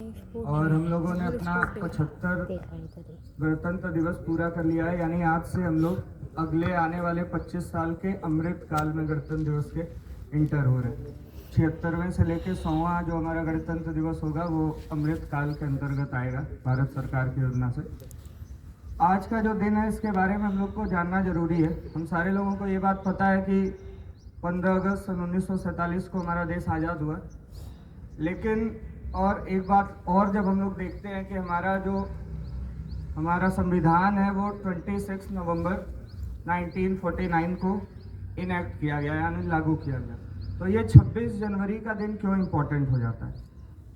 और हम लोगों ने अपना 75 गणतंत्र दिवस पूरा कर लिया है। यानी आज से हम लोग अगले आने वाले 25 साल के अमृत काल में गणतंत्र दिवस के इंटर हो रहे हैं। 76वें से लेके 100वां जो हमारा गणतंत्र दिवस होगा वो अमृत काल के अंतर्गत आएगा भारत सरकार की योजना से। आज का जो दिन है इसके बारे में हम लोग को जानना जरूरी है। हम सारे लोगों को ये बात पता है कि 15 अगस्त सन 1947 को हमारा देश आज़ाद हुआ, लेकिन और एक बात और जब हम लोग देखते हैं कि हमारा संविधान है वो 26 नवंबर 1949 को इनैक्ट किया गया, यानी लागू किया गया। तो ये 26 जनवरी का दिन क्यों इम्पोर्टेंट हो जाता है?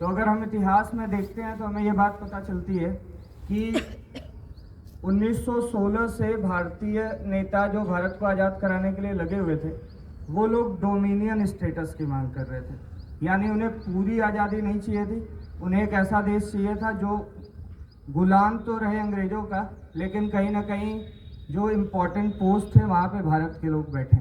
तो अगर हम इतिहास में देखते हैं तो हमें ये बात पता चलती है कि 1916 से भारतीय नेता जो भारत को आज़ाद कराने के लिए लगे हुए थे, वो लोग डोमिनियन स्टेटस की मांग कर रहे थे। यानी उन्हें पूरी आज़ादी नहीं चाहिए थी, उन्हें एक ऐसा देश चाहिए था जो गुलाम तो रहे अंग्रेज़ों का, लेकिन कहीं ना कहीं जो इम्पोर्टेंट पोस्ट थे वहाँ पे भारत के लोग बैठे।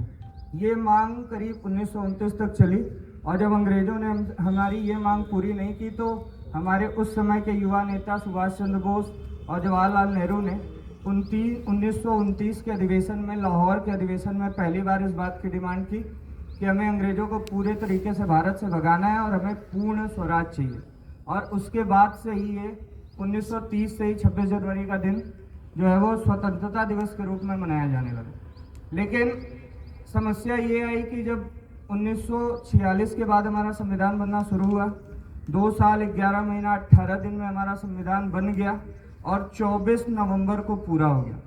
ये मांग करीब 1929 तक चली, और जब अंग्रेज़ों ने हमारी ये मांग पूरी नहीं की तो हमारे उस समय के युवा नेता सुभाष चंद्र बोस और जवाहरलाल नेहरू ने 1929 के अधिवेशन में, लाहौर के अधिवेशन में पहली बार इस बात की डिमांड की कि हमें अंग्रेज़ों को पूरे तरीके से भारत से भगाना है और हमें पूर्ण स्वराज चाहिए। और उसके बाद से ही ये 1930 से ही 26 जनवरी का दिन जो है वो स्वतंत्रता दिवस के रूप में मनाया जाने लगा। लेकिन समस्या ये आई कि जब 1946 के बाद हमारा संविधान बनना शुरू हुआ, 2 साल 11 महीना 18 दिन में हमारा संविधान बन गया और 24 नवंबर को पूरा हो गया।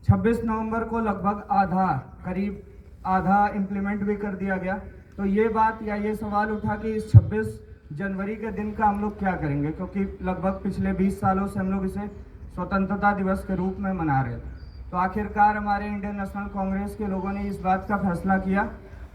26 नवंबर को लगभग करीब आधा इम्प्लीमेंट भी कर दिया गया। तो ये बात या ये सवाल उठा कि इस 26 जनवरी के दिन का हम लोग क्या करेंगे, क्योंकि लगभग पिछले 20 सालों से हम लोग इसे स्वतंत्रता दिवस के रूप में मना रहे थे। तो आखिरकार हमारे इंडियन नेशनल कांग्रेस के लोगों ने इस बात का फैसला किया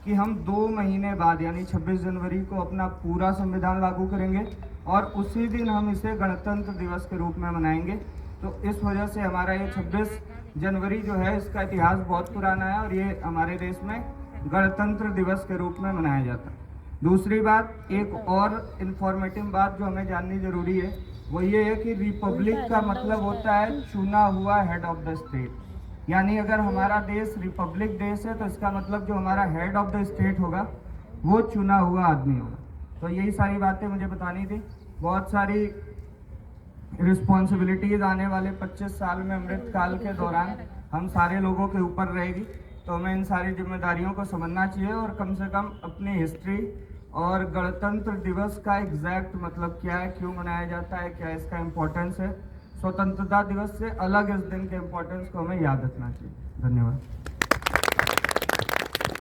कि हम 2 महीने बाद यानी 26 जनवरी को अपना पूरा संविधान लागू करेंगे और उसी दिन हम इसे गणतंत्र दिवस के रूप में मनाएंगे। तो इस वजह से हमारा ये 26 जनवरी जो है इसका इतिहास बहुत पुराना है और ये हमारे देश में गणतंत्र दिवस के रूप में मनाया जाता है। दूसरी बात, एक और इन्फॉर्मेटिव बात जो हमें जाननी जरूरी है वो ये है कि रिपब्लिक का मतलब होता है चुना हुआ हेड ऑफ द स्टेट। यानी अगर हमारा देश रिपब्लिक देश है तो इसका मतलब जो हमारा हेड ऑफ द स्टेट होगा वो चुना हुआ आदमी होगा। तो यही सारी बातें मुझे बतानी थी। बहुत सारी रिस्पॉन्सिबिलिटीज आने वाले 25 साल में अमृत काल के दौरान हम सारे लोगों के ऊपर रहेगी, तो हमें इन सारी जिम्मेदारियों को समझना चाहिए और कम से कम अपनी हिस्ट्री और गणतंत्र दिवस का एग्जैक्ट मतलब क्या है, क्यों मनाया जाता है, क्या इसका इम्पोर्टेंस है, स्वतंत्रता दिवस से अलग इस दिन के इम्पोर्टेंस को हमें याद रखना चाहिए। धन्यवाद।